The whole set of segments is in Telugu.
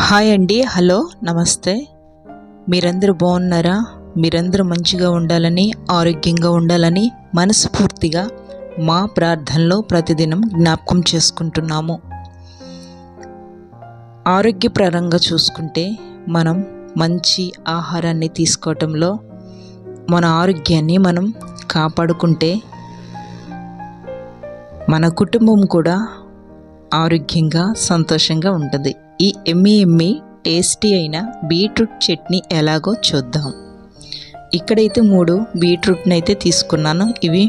హాయ్ అండి, హలో, నమస్తే. మీరందరూ బాగున్నారా? మీరందరూ మంచిగా ఉండాలని, ఆరోగ్యంగా ఉండాలని మనస్ఫూర్తిగా మా ప్రార్థనలో ప్రతిదినం జ్ఞాపకం చేసుకుంటున్నాము. ఆరోగ్యపరంగా చూసుకుంటే మనం మంచి ఆహారాన్ని తీసుకోవటంలో మన ఆరోగ్యాన్ని మనం కాపాడుకుంటే మన కుటుంబం కూడా ఆరోగ్యంగా సంతోషంగా ఉంటుంది. ఈ ఎమ్మి టేస్టీ అయిన బీట్రూట్ చట్నీ ఎలాగో చూద్దాం. ఇక్కడైతే 3 బీట్రూట్ని అయితే తీసుకున్నాను. ఇవి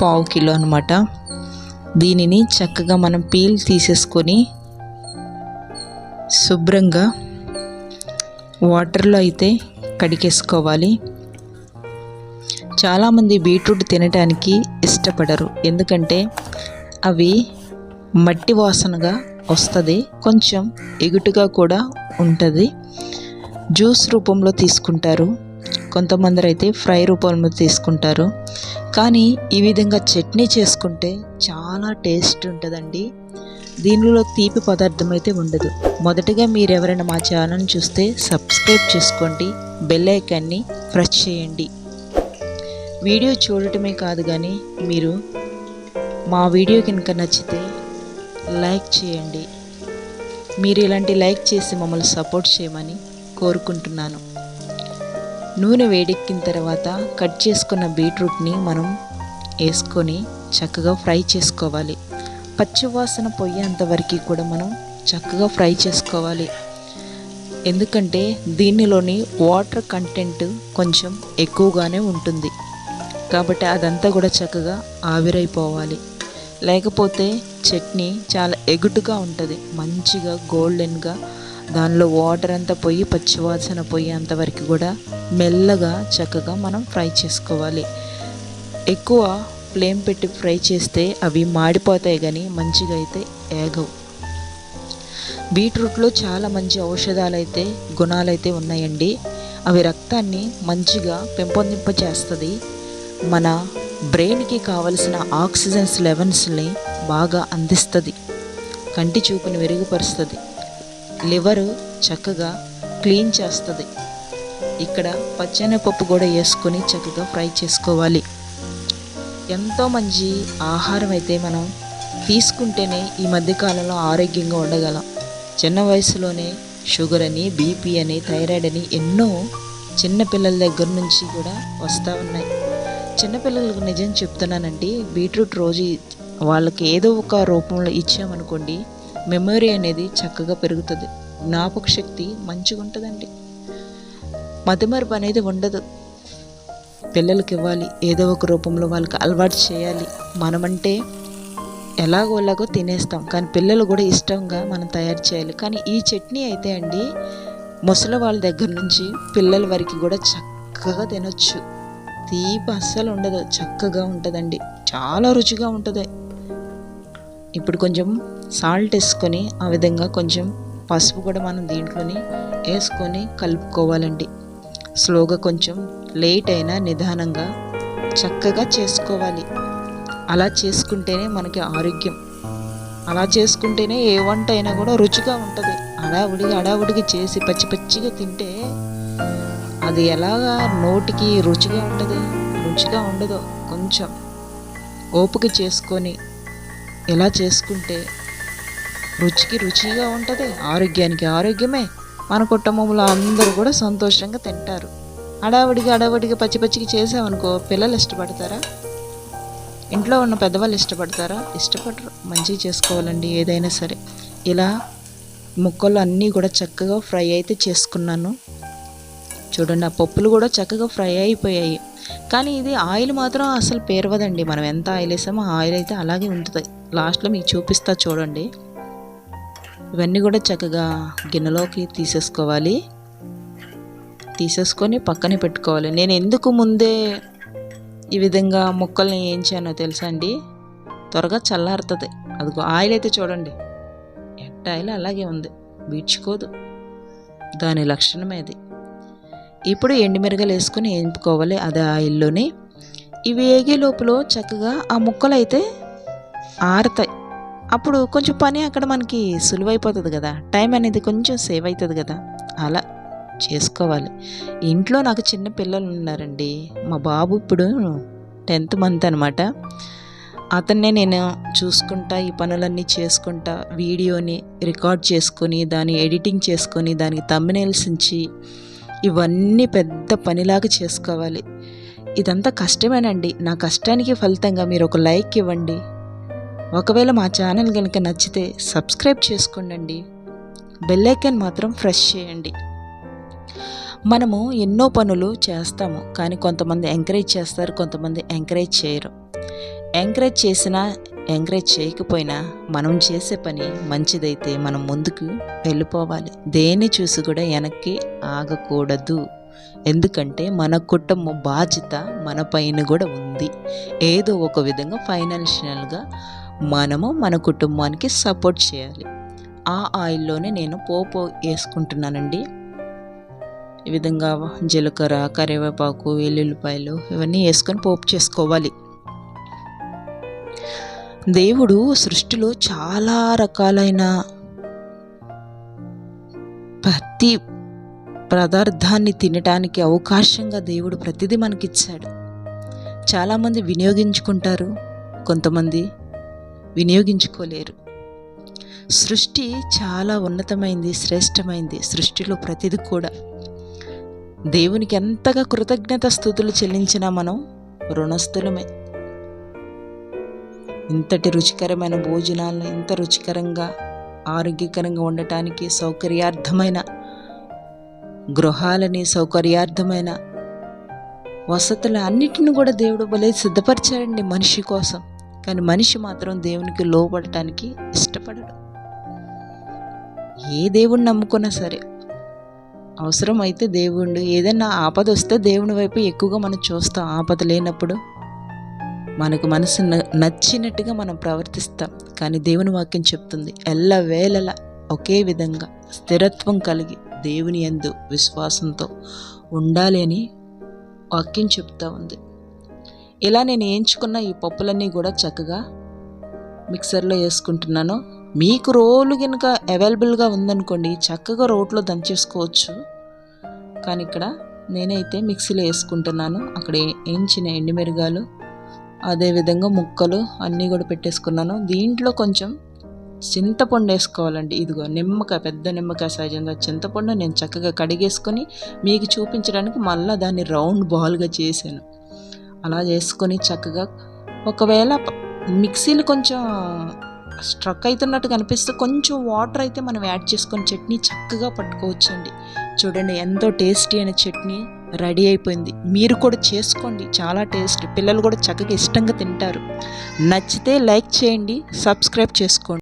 1/2 కిలో అనమాట. దీనిని చక్కగా మనం పీల్ తీసేసుకొని శుభ్రంగా వాటర్లో అయితే కడిగేసుకోవాలి. చాలామంది బీట్రూట్ తినడానికి ఇష్టపడరు, ఎందుకంటే అవి మట్టి వాసనగా వస్తుంది, కొంచెం ఎగుటుగా కూడా ఉంటుంది. జ్యూస్ రూపంలో తీసుకుంటారు, కొంతమంది అయితే ఫ్రై రూపంలో తీసుకుంటారు. కానీ ఈ విధంగా చట్నీ చేసుకుంటే చాలా టేస్ట్ ఉంటుందండి. దీనిలో తీపి పదార్థం అయితే ఉండదు. మొదటగా మీరు ఎవరైనా మా ఛానల్ చూస్తే సబ్స్క్రైబ్ చేసుకోండి, బెల్ ఐకాన్ని ప్రెస్ చేయండి. వీడియో చూడటమే కాదు కానీ మీరు మా వీడియో కనుక నచ్చితే లైక్ చేయండి. మీరు ఇలాంటి లైక్ చేసి మమ్మల్ని సపోర్ట్ చేయమని కోరుకుంటున్నాను. నూనె వేడెక్కిన తర్వాత కట్ చేసుకున్న బీట్రూట్ని మనం వేసుకొని చక్కగా ఫ్రై చేసుకోవాలి. పచ్చివాసన పోయేంతవరకు కూడా మనం చక్కగా ఫ్రై చేసుకోవాలి. ఎందుకంటే దీనిలోని వాటర్ కంటెంట్ కొంచెం ఎక్కువగానే ఉంటుంది, కాబట్టి అదంతా కూడా చక్కగా ఆవిరైపోవాలి. లేకపోతే చట్నీ చాలా ఎగుటుగా ఉంటుంది, మంచిగా గోల్డెన్గా దానిలో వాటర్ అంతా పోయి పచ్చివాసన పోయేంతవరకు కూడా మెల్లగా చక్కగా మనం ఫ్రై చేసుకోవాలి. ఎక్కువ ఫ్లేమ్ పెట్టి ఫ్రై చేస్తే అవి మాడిపోతాయి, కానీ మంచిగా అయితే ఏగవు. బీట్రూట్లో చాలా మంచి ఔషధాలైతే గుణాలైతే ఉన్నాయండి. అవి రక్తాన్ని మంచిగా పెంపొందింపచేస్తుంది. మన బ్రెయిన్కి కావలసిన ఆక్సిజన్స్ లెవెల్స్ని బాగా అందిస్తుంది. కంటి చూపుని మెరుగుపరుస్తుంది. లివరు చక్కగా క్లీన్ చేస్తుంది. ఇక్కడ పచ్చెనపప్పు కూడా వేసుకొని చక్కగా ఫ్రై చేసుకోవాలి. ఎంతో మంచి ఆహారం అయితే మనం తీసుకుంటేనే ఈ మధ్యకాలంలో ఆరోగ్యంగా ఉండగలం. చిన్న వయసులోనే షుగర్ అని, బీపీ అని, థైరాయిడ్ అని ఎన్నో చిన్నపిల్లల దగ్గర నుంచి కూడా వస్తూ ఉన్నాయి. చిన్నపిల్లలకు నిజం చెప్తున్నానండి, బీట్రూట్ రోజు వాళ్ళకి ఏదో ఒక రూపంలో ఇచ్చామనుకోండి, మెమరీ అనేది చక్కగా పెరుగుతుంది, జ్ఞాపక శక్తి మంచిగా ఉంటుందండి, మతిమరుపు అనేది ఉండదు. పిల్లలకి ఇవ్వాలి, ఏదో ఒక రూపంలో వాళ్ళకి అలవాటు చేయాలి. మనమంటే ఎలాగో తినేస్తాం, కానీ పిల్లలు కూడా ఇష్టంగా మనం తయారు చేయాలి. కానీ ఈ చట్నీ అయితే అండి ముసలి వాళ్ళ దగ్గర నుంచి పిల్లల వరకు కూడా చక్కగా తినొచ్చు. తీపి అస్సలు ఉండదు, చక్కగా ఉంటుందండి, చాలా రుచిగా ఉంటుంది. ఇప్పుడు కొంచెం సాల్ట్ వేసుకొని ఆ విధంగా కొంచెం పసుపు కూడా మనం దీంట్లోని వేసుకొని కలుపుకోవాలండి. స్లోగా కొంచెం లేట్ అయినా నిదానంగా చక్కగా చేసుకోవాలి. అలా చేసుకుంటేనే మనకి ఆరోగ్యం. అలా చేసుకుంటేనే ఏ వంట అయినా కూడా రుచిగా ఉంటుంది. అడావుడిగా చేసి పచ్చిగా తింటే అది ఎలాగా నోటికి రుచిగా ఉంటుంది, రుచిగా ఉండదు. కొంచెం ఓపిక చేసుకొని ఎలా చేసుకుంటే రుచిగా ఉంటుంది, ఆరోగ్యానికి ఆరోగ్యమే. మన కుటుంబంలో అందరూ కూడా సంతోషంగా తింటారు. అడావుడిగా పచ్చిగా చేసామనుకో పిల్లలు ఇష్టపడతారా? ఇంట్లో ఉన్న పెద్దవాళ్ళు ఇష్టపడతారా? ఇష్టపడరు. మంచిగా చేసుకోవాలండి ఏదైనా సరే. ఇలా ముక్కలు అన్నీ కూడా చక్కగా ఫ్రై అయితే చేసుకున్నాను. చూడండి, ఆ పప్పులు కూడా చక్కగా ఫ్రై అయిపోయాయి. కానీ ఇది ఆయిల్ మాత్రం అసలు పేరవదండి. మనం ఎంత ఆయిల్ వేసామో ఆయిల్ అయితే అలాగే ఉంటుంది. లాస్ట్లో మీకు చూపిస్తా చూడండి. ఇవన్నీ కూడా చక్కగా గిన్నెలోకి తీసేసుకోవాలి. తీసేసుకొని పక్కనే పెట్టుకోవాలి. నేను ఎందుకు ముందే ఈ విధంగా ముక్కల్ని వేయించానో తెలుసా అండి? త్వరగా చల్లారుతుంది. అదిగో ఆయిల్ అయితే చూడండి, ఎట్ట ఆయిల్ అలాగే ఉంది, బీడ్చుకోదు. దాని లక్షణమే అది. ఇప్పుడు ఎండుమిరగలు వేసుకొని వేయించుకోవాలి అదే ఆయిల్లోని. ఇవి వేగే లోపల చక్కగా ఆ ముక్కలు అయితే ఆరుతాయి. అప్పుడు కొంచెం పని అక్కడ మనకి సులువైపోతుంది కదా, టైం అనేది కొంచెం సేవ్ అవుతుంది కదా, అలా చేసుకోవాలి. ఇంట్లో నాకు చిన్న పిల్లలు ఉన్నారండి. మా బాబు ఇప్పుడు 10th మంత్ అనమాట. అతన్నే నేను చూసుకుంటా, ఈ పనులన్నీ చేసుకుంటా, వీడియోని రికార్డ్ చేసుకొని దాన్ని ఎడిటింగ్ చేసుకొని దానికి థంబ్నెయిల్స్ ఇచ్చి ఇవన్నీ పెద్ద పనిలాగా చేసుకోవాలి. ఇదంతా కష్టమేనండి. నా కష్టానికి ఫలితంగా మీరు ఒక లైక్ ఇవ్వండి. ఒకవేళ మా ఛానల్ కనుక నచ్చితే సబ్స్క్రైబ్ చేసుకోండి. బెల్ ఐకాన్ మాత్రం ప్రెస్ చేయండి. మనము ఎన్నో పనులు చేస్తాము, కానీ కొంతమంది ఎంకరేజ్ చేస్తారు, కొంతమంది ఎంకరేజ్ చేయరు. ఎంకరేజ్ చేసినా ఎంకరేజ్ చేయకపోయినా మనం చేసే పని మంచిదైతే మనం ముందుకు వెళ్ళిపోవాలి. దేన్ని చూసి కూడా వెనక్కి ఆగకూడదు. ఎందుకంటే మన కుటుంబం బాధ్యత మన పైన కూడా ఉంది. ఏదో ఒక విధంగా ఫైనాన్షియల్గా మనము మన కుటుంబానికి సపోర్ట్ చేయాలి. ఆ ఆయిల్లోనే నేను పోపు వేసుకుంటున్నానండి. ఈ విధంగా జీలకర్ర, కరివేపాకు, వెల్లుల్లిపాయలు ఇవన్నీ వేసుకొని పోపు చేసుకోవాలి. దేవుడు సృష్టిలో చాలా రకాలైన ప్రతి పదార్థాన్ని తినటానికి అవకాశంగా దేవుడు ప్రతిదీ మనకిచ్చాడు. చాలామంది వినియోగించుకుంటారు, కొంతమంది వినియోగించుకోలేరు. సృష్టి చాలా ఉన్నతమైంది, శ్రేష్టమైంది. సృష్టిలో ప్రతిదీ కూడా దేవునికి ఎంతగా కృతజ్ఞత స్తుతులు చెల్లించినా మనం రుణస్థులమే. ఇంతటి రుచికరమైన భోజనాలను ఇంత రుచికరంగా ఆరోగ్యకరంగా ఉండటానికి సౌకర్యార్థమైన గృహాలని, సౌకర్యార్థమైన వసతులు అన్నిటిని కూడా దేవుడు భలే సిద్ధపరిచాడండి మనిషి కోసం. కానీ మనిషి మాత్రం దేవునికి లోబడటానికి ఇష్టపడడు. ఏ దేవుణ్ణి నమ్ముకున్నా సరే అవసరమైతే దేవుడు ఏదైనా ఆపద వస్తే దేవుని వైపు ఎక్కువగా మనం చూస్తాం. ఆపద లేనప్పుడు మనకు మనసు నచ్చినట్టుగా మనం ప్రవర్తిస్తాం. కానీ దేవుని వాక్యం చెప్తుంది, ఎల్లవేళలా ఒకే విధంగా స్థిరత్వం కలిగి దేవుని యందు విశ్వాసంతో ఉండాలి అని వాక్యం చెప్తా ఉంది. ఇలా నేను వేయించుకున్న ఈ పప్పులన్నీ కూడా చక్కగా మిక్సర్లో వేసుకుంటున్నాను. మీకు రోలు కనుక అవైలబుల్గా ఉందనుకోండి, చక్కగా రోట్లో దంచేసుకోవచ్చు. కానీ ఇక్కడ నేనైతే మిక్సీలో వేసుకుంటున్నాను. అక్కడ వేయించిన ఎండుమిరగాలు, అదేవిధంగా ముక్కలు అన్నీ కూడా పెట్టేసుకున్నాను. దీంట్లో కొంచెం చింతపండు వేసుకోవాలండి. ఇదిగో నిమ్మకాయ, పెద్ద నిమ్మకాయ సైజ్ అంత చింతపండు నేను చక్కగా కడిగేసుకొని మీకు చూపించడానికి మళ్ళీ దాన్ని రౌండ్ బాల్గా చేశాను. అలా చేసుకొని చక్కగా, ఒకవేళ మిక్సీలు కొంచెం స్ట్రక్ అవుతున్నట్టు కనిపిస్తే కొంచెం వాటర్ అయితే మనం యాడ్ చేసుకొని చట్నీ చక్కగా పట్టుకోవచ్చండి. చూడండి ఎంతో టేస్టీ అయిన చట్నీ రెడీ అయిపోయింది. మీరు కూడా చేసుకోండి, చాలా టేస్ట్. పిల్లలు కూడా చక్కగా ఇష్టంగా తింటారు. నచ్చితే లైక్ చేయండి, సబ్స్క్రైబ్ చేసుకోండి.